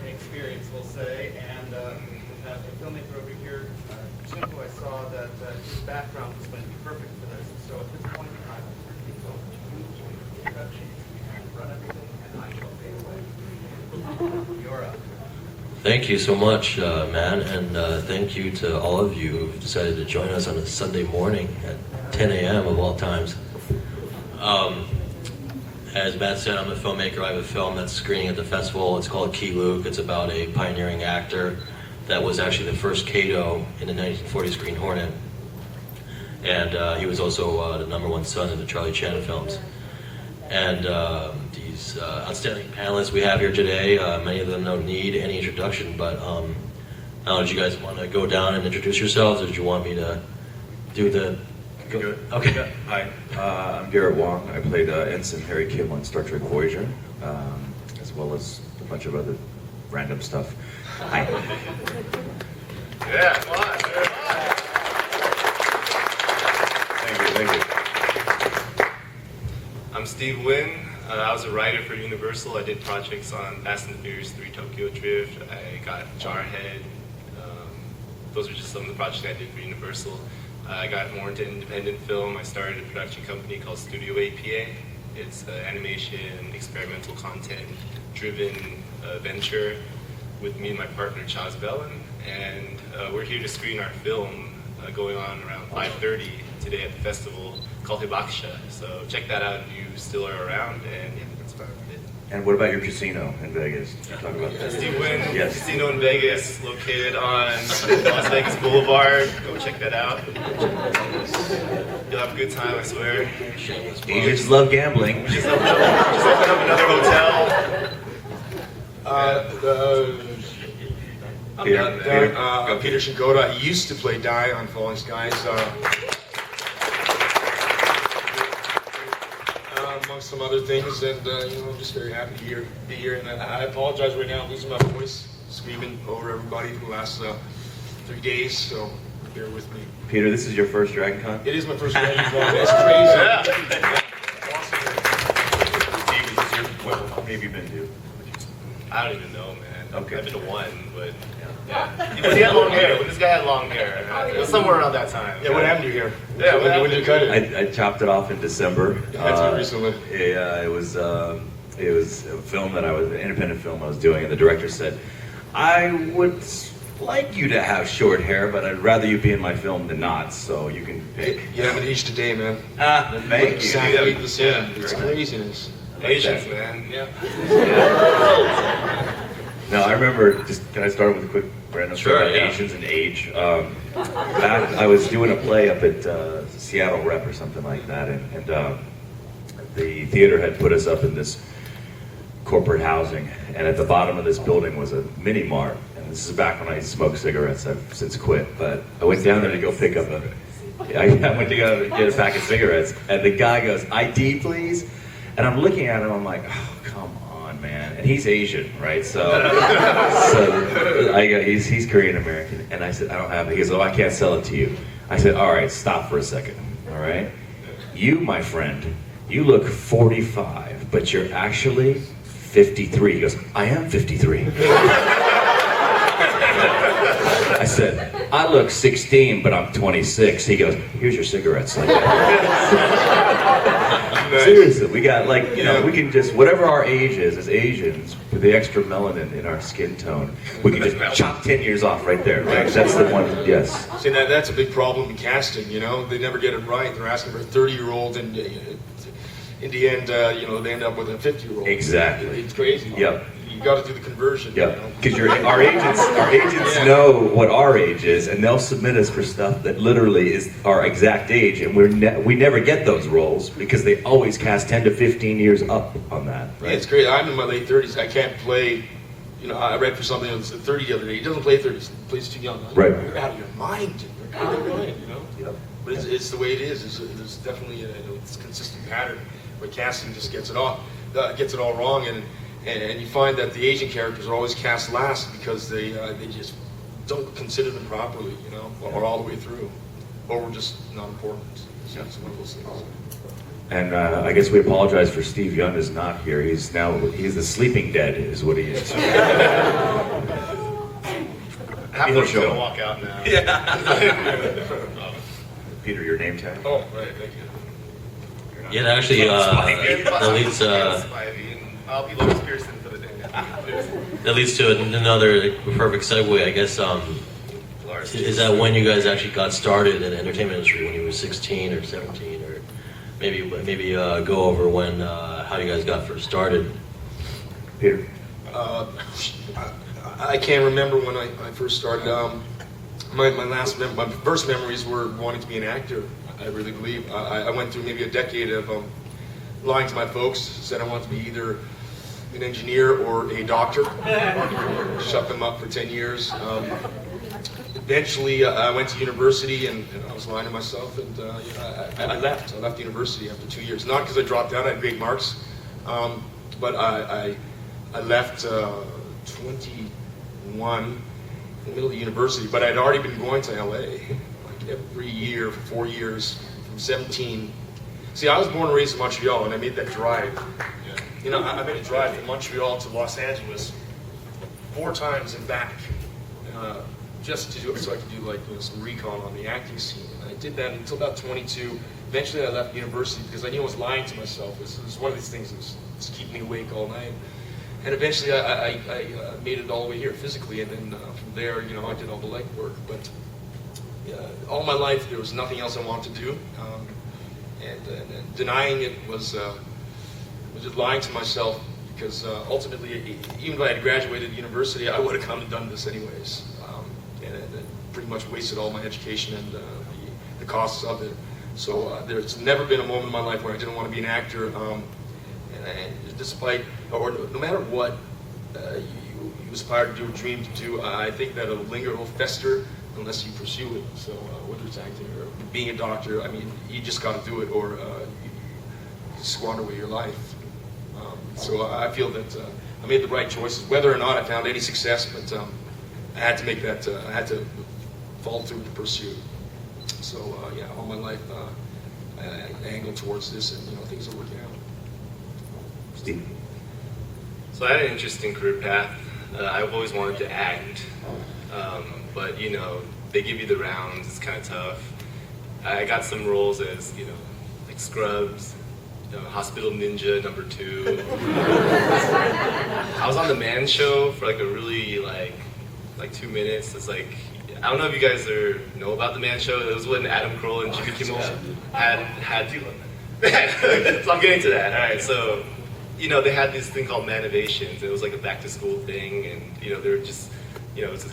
experience, we'll say. And as a filmmaker over here, Shinko, I saw that his background was going to be perfect for this. So at this point, I will turn things over to you to the introduction and run everything, and I shall fade away. You're up. Thank you so much, man, and thank you to all of you who've decided to join us on a Sunday morning at 10 a.m. of all times. As Matt said, I'm a filmmaker. I have a film that's screening at the festival. It's called Key Luke. It's about a pioneering actor that was actually the first Kato in the 1940s Green Hornet. And he was also the #1 son of the Charlie Chan films. And these outstanding panelists we have here today, many of them don't need any introduction, but I don't know, did you guys want to go down and introduce yourselves, or did you want me to do the... Okay. Hi, I'm Garrett Wang. I played Ensign Harry Kim on Star Trek Voyager, as well as a bunch of other random stuff. Hi. Yeah, come on. Thank you. I'm Steve Nguyen. I was a writer for Universal. I did projects on Fast and the Furious 3 Tokyo Drift. I got Jarhead. Those were just some of the projects I did for Universal. I got more into independent film. I started a production company called StudioAPA. It's an animation, experimental content driven venture with me and my partner Chaz Bellin. And we're here to screen our film going on around 5:30 today at the festival called Hibakusha. So check that out if you still are around, and yeah, that's about it. And what about your casino in Vegas? Talk about that. Steve Nguyen, Yes. Casino in Vegas, located on Las Vegas Boulevard. Go check that out. You'll have a good time, I swear. Asians love gambling. Just open up another hotel. I'm Peter Shinkoda. I used to play Dai on Falling Skies. Amongst some other things, and I'm just very happy to be here. And I apologize right now, I'm losing my voice, screaming over everybody for the last 3 days, so bear with me. Peter, this is your first Dragon Con? It is my first Dragon Con. It's crazy. How many have you been to? I don't even know, man. Okay. I've been to one, but yeah. When he had long hair, when this guy had long hair, it was somewhere around that time. Yeah, what happened to your hair? Yeah, when did you cut it? I chopped it off in December. That's recently. It was a film that an independent film I was doing, and the director said, I would like you to have short hair, but I'd rather you be in my film than not, so you can pick. You haven't aged today, man. Thank you. Exactly the same. Yeah. It's craziness. Asians, man. Yeah. No, I remember, can I start with a quick random story about yeah. Asians and age? Back, I was doing a play up at Seattle Rep or something like that, and the theater had put us up in this corporate housing, and at the bottom of this building was a mini mart. And this is back when I smoked cigarettes. I've since quit, but I went down there to go pick up I went to go get a pack of cigarettes, and the guy goes, "ID, please." And I'm looking at him, I'm like, oh, come on, man. And he's Asian, right? So he's Korean American. And I said, I don't have it. He goes, oh, I can't sell it to you. I said, all right, stop for a second, all right? You, my friend, you look 45, but you're actually 53. He goes, I am 53. I said, I look 16, but I'm 26. He goes, here's your cigarettes. Like seriously, we got we can just, whatever our age is as Asians, with the extra melanin in our skin tone, we can just chop 10 years off right there, right? That's the one, yes. See, that's a big problem in casting, They never get it right. They're asking for a 30-year-old, and in the end, they end up with a 50-year-old. Exactly. It's crazy. Yep. You got to do the conversion. Yeah, because our agents know what our age is, and they'll submit us for stuff that literally is our exact age, and we never get those roles because they always cast 10 to 15 years up on that. Right? Yeah, it's great. I'm in my late 30s. I can't play. I read for something that was 30 the other day. He doesn't play 30s. He plays too young. Right. You're out of your mind. You're out of your mind. Yep. But it's the way it is. There's definitely a consistent pattern where casting just gets it all wrong, and you find that the Asian characters are always cast last because they just don't consider them properly, or all the way through, or we're just not important. It's one of those things. And I guess we apologize for Steve Yeun is not here. He's the sleeping dead, is what he is. Half of He'll them's show gonna up. walk out now. Peter, your name tag? Oh, right, thank you. Yeah, actually, that leads I'll be Lois Pearson for the day. that leads to another perfect segue, I guess. Is that when you guys actually got started in the entertainment industry, when you were 16 or 17, or maybe go over when how you guys got first started? Peter? I can't remember when I first started. My first memories were wanting to be an actor. I really believe. I went through maybe a decade of lying to my folks. Said I wanted to be either an engineer or a doctor. Shut them up for 10 years. Eventually, I went to university, and I was lying to myself, and I left. I left university after 2 years. Not because I dropped out. I had great marks, but I left 21 in the middle of the university. But I'd already been going to LA like every year for 4 years, from 17. See, I was born and raised in Montreal, and I made that drive. You know, I made a drive from Montreal to Los Angeles 4 times and back. Just to do it, so I could do like some recon on the acting scene. And I did that until about 22. Eventually, I left university because I knew I was lying to myself. It was one of these things that was keeping me awake all night. And eventually, I made it all the way here physically, and then from there, I did all the legwork. But all my life, there was nothing else I wanted to do, and denying it was just lying to myself. Because ultimately, even if I had graduated university, I would have come and done this anyways. And pretty much wasted all my education and the costs of it. So there's never been a moment in my life where I didn't want to be an actor. And despite, or no matter what you aspire to do or dream to do, I think that it'll linger, it'll fester unless you pursue it. So whether it's acting or being a doctor, I mean, you just got to do it, or you squander away your life. So I feel that I made the right choices. Whether or not I found any success, but I had to make that. I had to follow through with the pursuit. So all my life I angled towards this, and things are working out. Steve? So I had an interesting career path. I've always wanted to act, but they give you the rounds. It's kind of tough. I got some roles as like Scrubs. Hospital Ninja #2. I was on the Man Show for like a really like 2 minutes. It's like, I don't know if you guys know about the Man Show. It was when Adam Carolla and Jimmy Kimmel had so I'm getting to that. All right, so they had this thing called Manovations. It was like a back to school thing, and they were just it was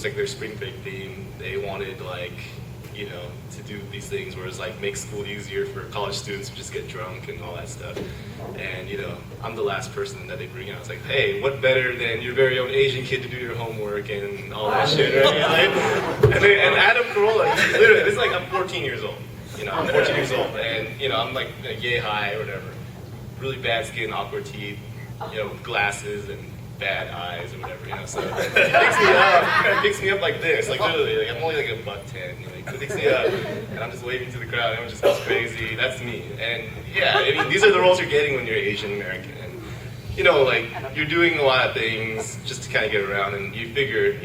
like their spring break theme. They wanted to do these things where it's like make school easier for college students to just get drunk and all that stuff. And I'm the last person that they bring out. It's like, hey, what better than your very own Asian kid to do your homework and all that shit, right? And Adam Carolla, literally, this is like, I'm 14 years old. I'm 14 years old, and I'm like yay high or whatever. Really bad skin, awkward teeth, glasses and bad eyes or whatever, so it picks me up like this, like literally, like I'm only like $1.10, it picks me up, and I'm just waving to the crowd, and everyone just goes crazy. That's me. And I mean, these are the roles you're getting when you're Asian American, and like you're doing a lot of things just to kind of get around, and you figure,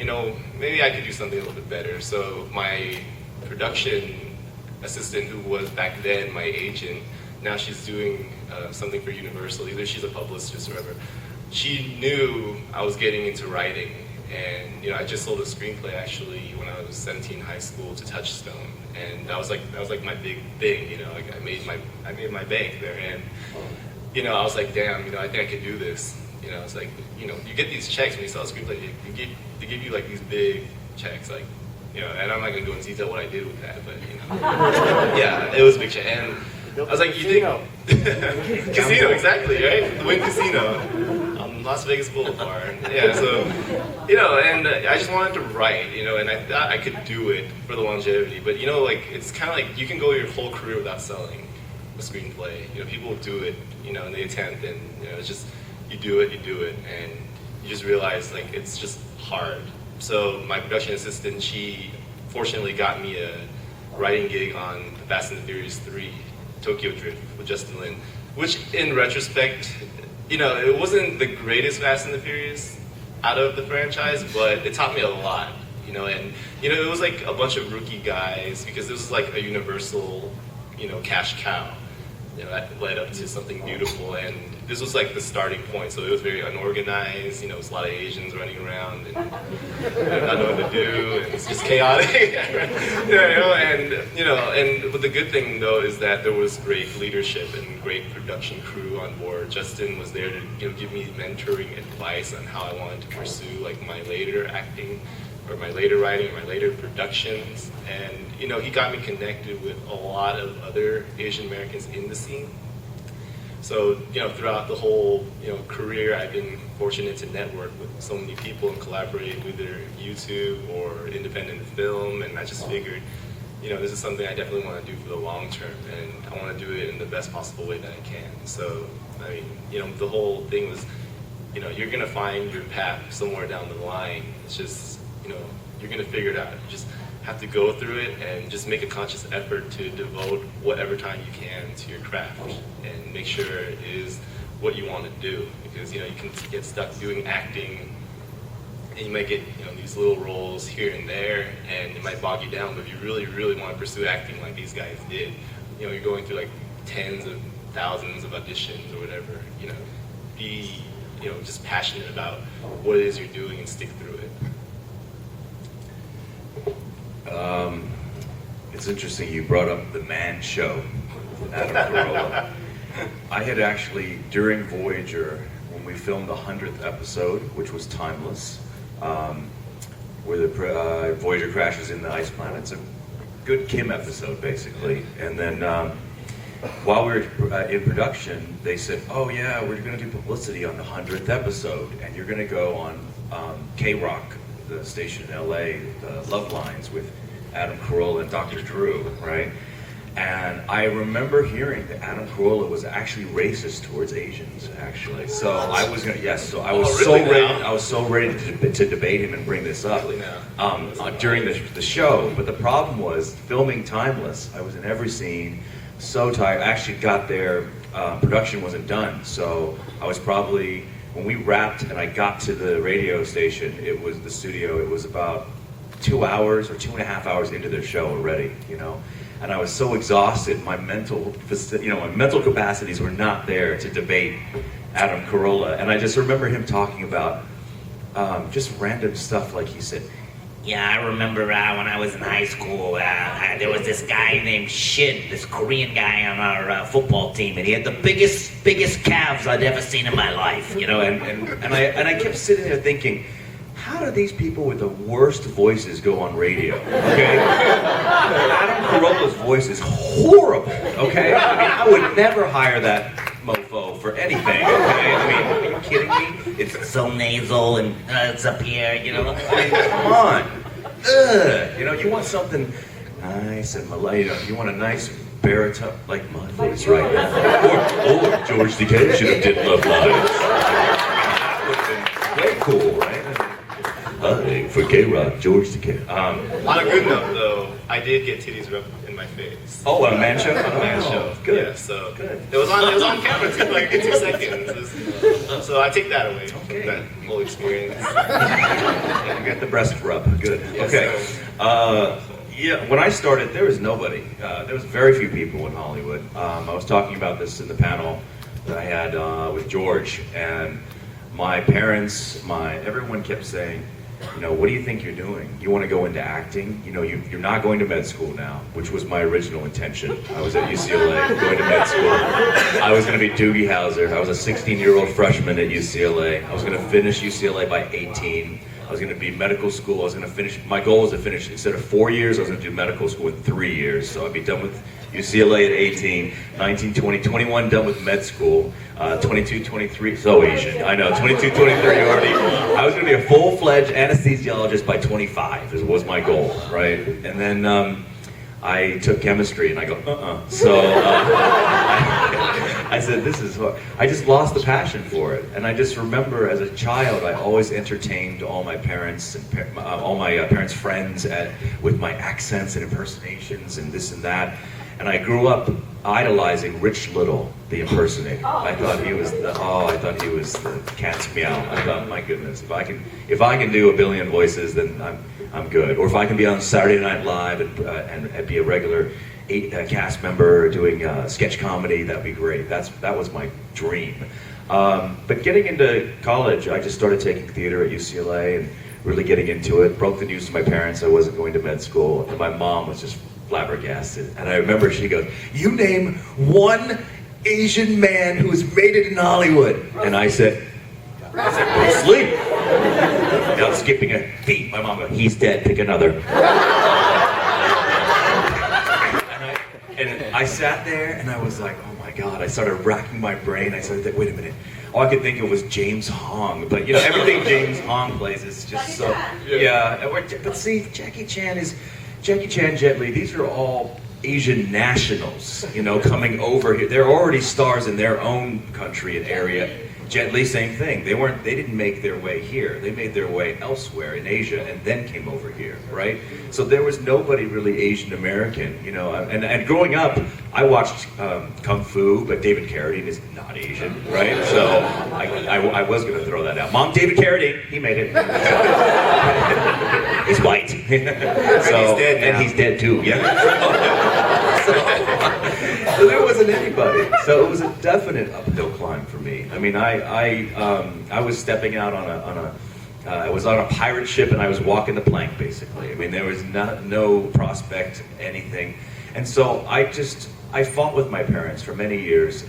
maybe I could do something a little bit better. So my production assistant, who was back then my agent, now she's doing something for Universal. Either she's a publicist or whatever. She knew I was getting into writing, and I just sold a screenplay actually when I was 17 in high school to Touchstone, and that was like my big thing. Like I made my bank there, and I was like, damn, I think I could do this. It's like you get these checks when you sell a screenplay. They give you like these big checks, like and I'm not gonna go into detail what I did with that, but yeah, it was a big check. And I was like, you think casino, exactly, right? The Wynn Casino on Las Vegas Boulevard. Yeah, so and I just wanted to write, and I thought I could do it for the longevity. But like it's kind of like you can go your whole career without selling a screenplay. People do it, and they attempt, and it's just you do it, and you just realize like it's just hard. So my production assistant, she fortunately got me a writing gig on Fast and the Furious 3. Tokyo Drift with Justin Lin, which in retrospect, it wasn't the greatest Fast and the Furious out of the franchise, but it taught me a lot. you know, and it was like a bunch of rookie guys because this was like a universal, cash cow. That led up to something beautiful, and this was like the starting point. So it was very unorganized. It was a lot of Asians running around and not knowing what to do, and it's just chaotic. But the good thing though is that there was great leadership and great production crew on board. Justin was there to give me mentoring advice on how I wanted to pursue like my later acting, or my later writing, or my later productions. And he got me connected with a lot of other Asian Americans in the scene. So throughout the whole career, I've been fortunate to network with so many people and collaborate with either YouTube or independent film. And I just figured, this is something I definitely want to do for the long term, and I want to do it in the best possible way that I can. So I mean, the whole thing was, you're gonna find your path somewhere down the line. It's just you're gonna figure it out. You just have to go through it and just make a conscious effort to devote whatever time you can to your craft and make sure it is what you want to do. Because you can get stuck doing acting, and you might get these little roles here and there, and it might bog you down. But if you really, really want to pursue acting like these guys did, you're going through like tens of thousands of auditions or whatever. Be just passionate about what it is you're doing and stick through it. It's interesting you brought up the Man Show with Adam Carolla. I had actually, during Voyager, when we filmed the 100th episode, which was Timeless, where the Voyager crashes in the ice planet. It's a good Kim episode, basically. And then while we were in production, they said, oh yeah, we're going to do publicity on the 100th episode, and you're going to go on K-Rock, the station in LA, the Love Lines with Adam Carolla and Dr. Drew, right? And I remember hearing that Adam Carolla was actually racist towards Asians, actually. So I was gonna, yes. So I was so ready to debate him and bring this up during the show. But the problem was filming Timeless. I was in every scene, so tired. I actually got there. Production wasn't done, so I was probably, when we wrapped and I got to the radio station, it was the studio. It was about 2 hours or 2.5 hours into their show already, and I was so exhausted. My mental capacities were not there to debate Adam Carolla. And I just remember him talking about just random stuff, like he said, yeah, I remember when I was in high school, there was this guy named Shin, this Korean guy on our football team, and he had the biggest calves I'd ever seen in my life, And I kept sitting there thinking, how do these people with the worst voices go on radio? Okay, Adam Carolla's voice is horrible. Okay, I would never hire that mofo for anything. Okay, are you kidding me? It's so nasal and it's up here. Come on. Ugh. You want something nice and you want a nice baritone like my voice right now, or George Takei should have did Love Lives. That would have been way cool, right? For K-Rock, George Takei. On a good note, though, I did get titties rubbed in my face. Oh, on a Man Show? On a Man Show. Good. Yeah, so good. It was on camera. It took like 2 seconds. So I take that away from that whole experience. You got the breast rub. Good. Yes, Okay. Yeah, when I started, there was nobody. There was very few people in Hollywood. I was talking about this in the panel that I had with George, and my parents, everyone kept saying, what do you think you're doing? You want to go into acting? You're not going to med school now, which was my original intention. I was at UCLA going to med school. I was going to be Doogie Howser. I was a 16-year-old freshman at UCLA. I was going to finish UCLA by 18. I was going to be medical school. I was going to finish, my goal was to finish, instead of 4 years, I was going to do medical school in 3 years. So I'd be done with UCLA at 18, 19, 20, 21 done with med school, 22, 23, so Asian, I know, 22, 23 already. I was going to be a full-fledged anesthesiologist by 25 was my goal, right? And then I took chemistry and I go, So I said, this is hard. I just lost the passion for it. And I just remember as a child, I always entertained all my parents and all my parents' friends with my accents and impersonations and this and that. And I grew up idolizing Rich Little, the impersonator. I thought he was the cat's meow. I thought, my goodness, if I can do a billion voices, then I'm good. Or if I can be on Saturday Night Live and be a regular cast member doing sketch comedy, that'd be great. That was my dream. But getting into college, I just started taking theater at UCLA and really getting into it. Broke the news to my parents I wasn't going to med school, and my mom was just flabbergasted. And I remember she goes, "You name one Asian man who has made it in Hollywood." And I said, "Bruce Lee." Now skipping a beat, my mom goes, "He's dead, pick another." And I sat there and I was like, oh my God, I started racking my brain. I started, wait a minute. All I could think of was James Hong. But you know, everything James Hong plays is just so, yeah. But see, Jackie Chan, Jet Li, these are all Asian nationals, you know, coming over here. They're already stars in their own country and area. Jet Li, same thing. They didn't make their way here. They made their way elsewhere in Asia and then came over here, right? So there was nobody really Asian American, you know. And growing up, I watched Kung Fu, but David Carradine is not Asian, right? So I was going to throw that out. Mom, David Carradine, he made it. He's white. So, and he's dead too, yeah. So there wasn't anybody. So it was a definite uphill climb for me. I mean, I was stepping out I was on a pirate ship and I was walking the plank basically. I mean, there was no prospect, anything. And so I fought with my parents for many years,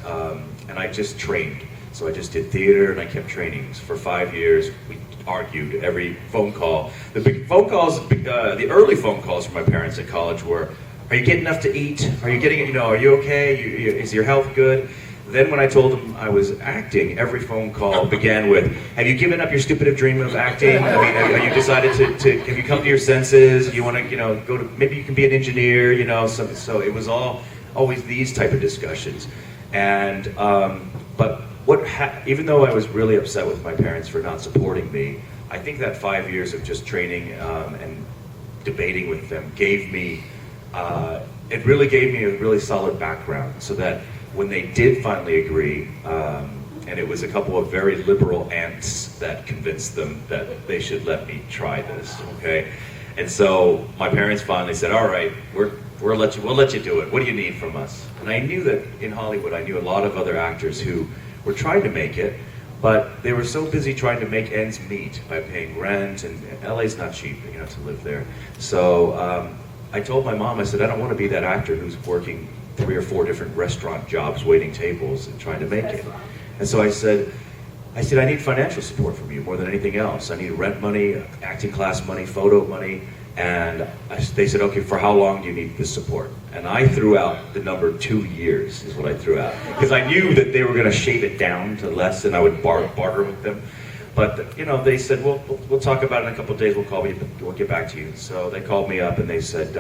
and I just trained. So I just did theater and I kept training for 5 years. We argued every phone call. The big phone calls, the early phone calls from my parents at college were, "Are you getting enough to eat? Are you getting, you know, are you okay? Is your health good?" Then when I told them I was acting, every phone call began with, "Have you given up your stupid dream of acting? I mean, have you decided have you come to your senses? You want to, you know, go to, maybe you can be an engineer, you know?" So it was always these type of discussions. And, but even though I was really upset with my parents for not supporting me, I think that 5 years of just training and debating with them gave me, it really gave me a really solid background, so that when they did finally agree, and it was a couple of very liberal aunts that convinced them that they should let me try this, okay? And so my parents finally said, "All right, we'll let you do it. What do you need from us?" And I knew that in Hollywood, I knew a lot of other actors who were trying to make it, but they were so busy trying to make ends meet by paying rent, and LA's not cheap, you know, to live there. So I told my mom, I said, "I don't want to be that actor who's working 3 or 4 different restaurant jobs, waiting tables and trying to make it." And so I said, "I need financial support from you more than anything else. I need rent money, acting class money, photo money." And they said, "Okay, for how long do you need this support?" And I threw out the number 2 years is what I threw out. Because I knew that they were going to shave it down to less and I would barter with them. But, you know, they said, "Well, we'll talk about it in a couple of days, we'll get back to you." So they called me up and they said,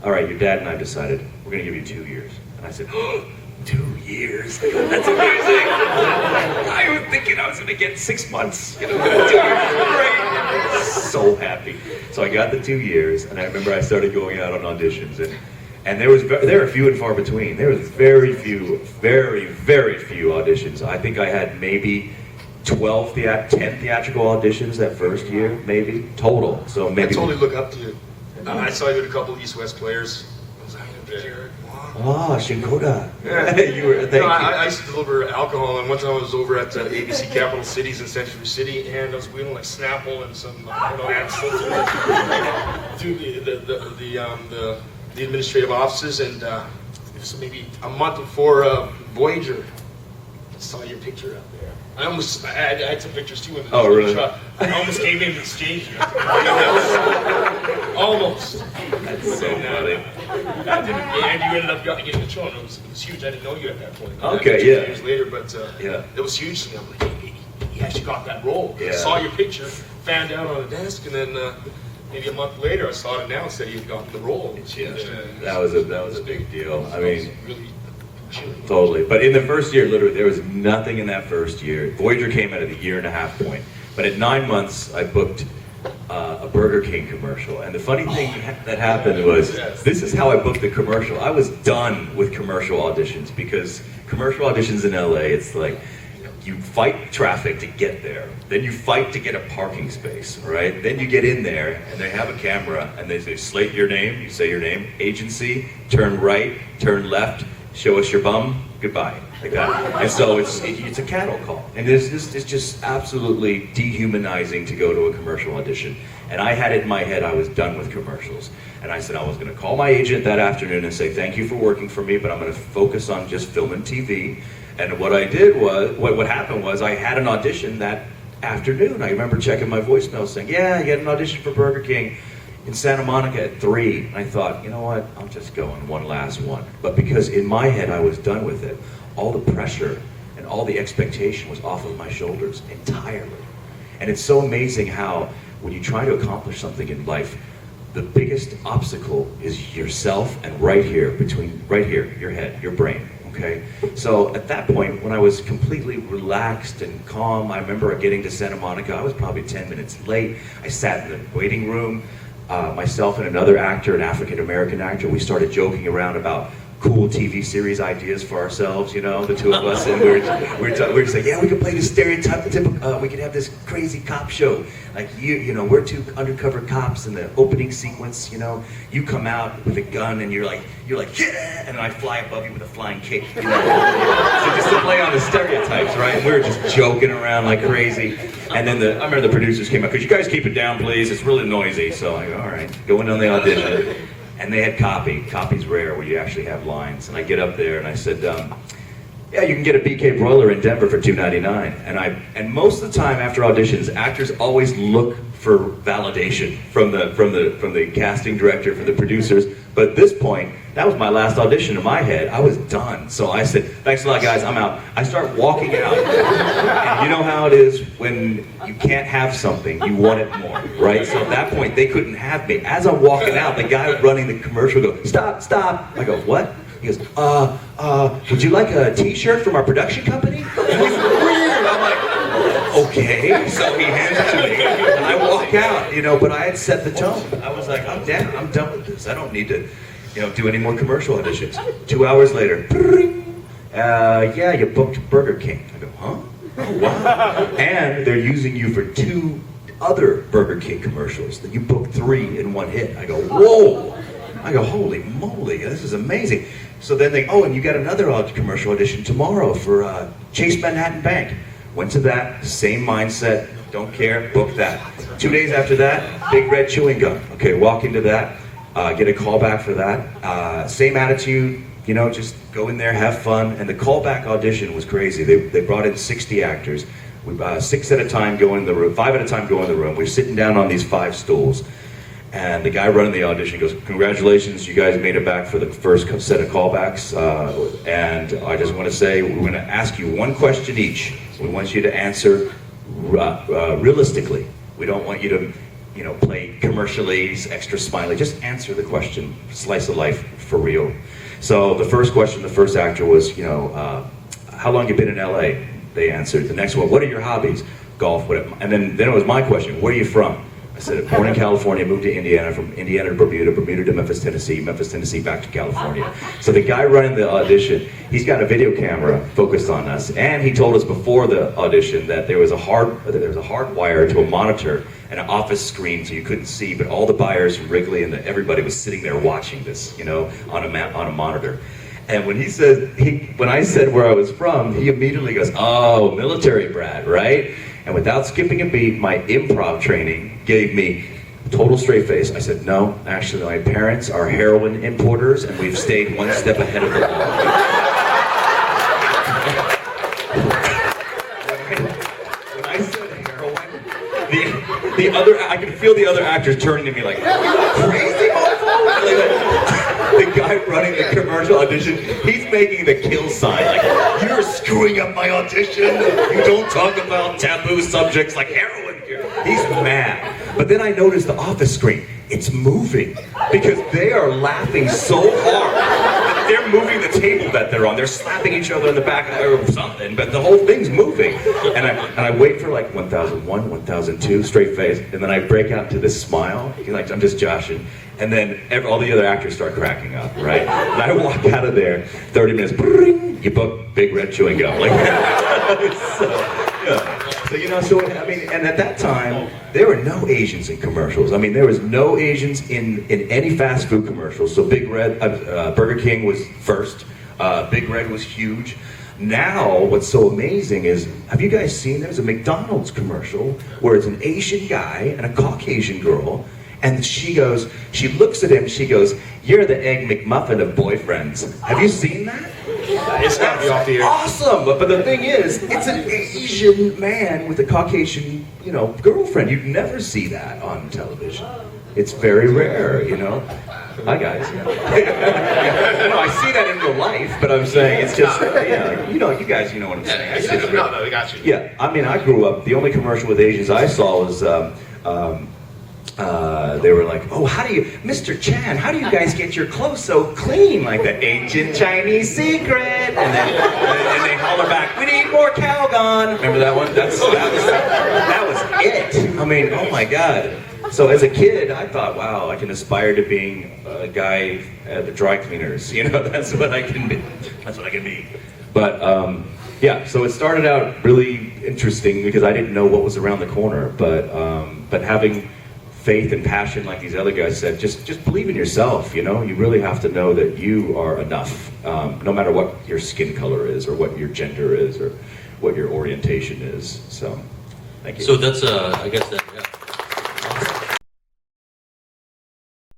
"All right, your dad and I decided we're going to give you 2 years." And I said, "Oh, 2 years? That's amazing." I was thinking I was going to get 6 months. You know, 2 years is great. So happy. So I got the 2 years, and I remember I started going out on auditions, and there were few and far between. There was very few auditions. I think I had maybe 10 theatrical auditions that first year, maybe total. So maybe I totally look up to you. I saw you with a couple of East-West players. I was like, Garrett Wang. Ah, Shinkoda. Yeah. You were, thank you. I used to deliver alcohol, and one time I was over at ABC Capital Cities in Century City, and I was wheeling like Snapple and some Ansel through the administrative offices, and it was maybe a month before Voyager. I saw your picture out there. I had some pictures too in the really? truck. I almost gave him the exchange. Almost. That's so funny. And you ended up getting the show, and it was huge. I didn't know you at that point. Okay, yeah. Years later, but yeah, it was huge to me. I'm like, he actually got that role. Yeah. I saw your picture, found out on the desk, and then maybe a month later, I saw it announced that he had gotten the role. Yeah. That was a big deal. I mean, really. totally. But in the first year, literally, there was nothing in that first year. Voyager came out at the 1.5 year point. But at 9 months, I booked a Burger King commercial. And the funny thing that happened was, this is how I booked the commercial. I was done with commercial auditions, because commercial auditions in LA, it's like, you fight traffic to get there. Then you fight to get a parking space, right? Then you get in there, and they have a camera, and they say, slate your name, you say your name, agency, turn right, turn left, show us your bum, goodbye, like that. And so it's a cattle call. And it's just absolutely dehumanizing to go to a commercial audition. And I had it in my head, I was done with commercials. And I said I was gonna call my agent that afternoon and say, thank you for working for me, but I'm gonna focus on just film and TV. And what I did was, what happened was I had an audition that afternoon. I remember checking my voicemail saying, yeah, you had an audition for Burger King in Santa Monica at 3. And I thought, you know what, I'm just going one last one. But because in my head I was done with it, all the pressure and all the expectation was off of my shoulders entirely. And it's so amazing how when you try to accomplish something in life, the biggest obstacle is yourself and right here, your head, your brain. Okay, so at that point, when I was completely relaxed and calm, I remember getting to Santa Monica. I was probably 10 minutes late. I sat in the waiting room. Myself and another actor, an African-American actor, we started joking around about cool TV series ideas for ourselves, you know, the two of us, and we were just like, yeah, we could play this stereotypical, we could have this crazy cop show, like you know, we're two undercover cops in the opening sequence, you know, you come out with a gun and you're like, yeah, and I fly above you with a flying cape, you know, so just to play on the stereotypes, right? And we were just joking around like crazy, and then I remember the producers came up, could you guys keep it down, please? It's really noisy. So I go, all right, going on the audition. And they had copy's rare, where you actually have lines. And I get up there and I said, yeah, you can get a BK broiler in Denver for $2.99. And most of the time after auditions, actors always look for validation from the casting director, from the producers. But at this point, that was my last audition in my head. I was done. So I said, thanks a lot, guys, I'm out. I start walking out. And you know how it is when you can't have something, you want it more, right? So at that point, they couldn't have me. As I'm walking out, the guy running the commercial goes, stop, stop. I go, what? He goes, would you like a t-shirt from our production company? And he's weird. I'm like, okay. So he hands it to me, and I walk out, you know, but I had set the tone. I was like, I'm done with this. I don't need to, you know, do any more commercial auditions. 2 hours later, yeah, you booked Burger King. I go, huh? Oh, wow. And they're using you for 2 other Burger King commercials. That you booked 3 in one hit. I go, whoa. I go, holy moly, this is amazing. So then and you got another commercial audition tomorrow for Chase Manhattan Bank. Went to that, same mindset, don't care, book that. 2 days after that, Big Red Chewing Gum. Okay, walk into that, get a call back for that. Same attitude, you know, just go in there, have fun. And the callback audition was crazy. They brought in 60 actors. 6 at a time go in the room, 5 at a time go in the room. We're sitting down on these 5 stools. And the guy running the audition goes, congratulations, you guys made it back for the first set of callbacks. And I just want to say, we're going to ask you one question each. We want you to answer realistically. We don't want you to, you know, play commercially, extra smiley. Just answer the question, slice of life for real. So the first question, the first actor was, you know, how long you been in LA? They answered. The next one, what are your hobbies? Golf, whatever. And then it was my question, where are you from? I said, born in California, moved to Indiana, from Indiana to Bermuda, Bermuda to Memphis, Tennessee, Memphis, Tennessee, back to California. So the guy running the audition, he's got a video camera focused on us, and he told us before the audition that there was a hard wire to a monitor and an office screen so you couldn't see, but all the buyers from Wrigley and everybody was sitting there watching this, you know, on a monitor. And when when I said where I was from, he immediately goes, oh, military brat, right? And without skipping a beat, my improv training gave me a total straight face. I said, no, actually my parents are heroin importers and we've stayed one step ahead of the law. When I said heroin, I could feel the other actors turning to me like, crazy motherfucker? The guy running the commercial audition, he's making the kill sign, like, you're screwing up my audition, you don't talk about taboo subjects like heroin here. He's mad. But then I noticed the office screen, it's moving, because they are laughing so hard that they're moving the table that they're on. They're slapping each other in the back or something, but the whole thing's moving. And I wait for like 1001, 1002, straight face, and then I break out into this smile, like I'm just joshing. And then all the other actors start cracking up, right? And I walk out of there, 30 minutes, you book Big Red Chewing Gum. Like, so, you know, so I mean, and at that time, there were no Asians in commercials. I mean, there was no Asians in any fast food commercials. So Big Red, Burger King was first. Big Red was huge. Now, what's so amazing is, have you guys seen, there's a McDonald's commercial where it's an Asian guy and a Caucasian girl, and she looks at him, she goes, "You're the Egg McMuffin of boyfriends." Have you seen that? It's got to be off the air. Awesome, but the thing is, it's an Asian man with a Caucasian, you know, girlfriend. You'd never see that on television. It's very rare, you know. Hi guys. No, I see that in real life, but I'm saying it's just, you know, you guys, you know what I'm saying. It's just real. No, we got you. Yeah, I mean, I grew up. The only commercial with Asians I saw was. They were like, "Oh, how do you, Mr. Chan, how do you guys get your clothes so clean? Like the ancient Chinese secret." And then they holler back, "We need more Calgon." Remember that one? That was it. I mean, oh my God. So as a kid, I thought, wow, I can aspire to being a guy at the dry cleaners. You know, that's what I can be. That's what I can be. But yeah, so it started out really interesting because I didn't know what was around the corner. But having faith and passion, like these other guys said, just believe in yourself. You know, you really have to know that you are enough, no matter what your skin color is, or what your gender is, or what your orientation is. So, thank you. So that's I guess that. Yeah.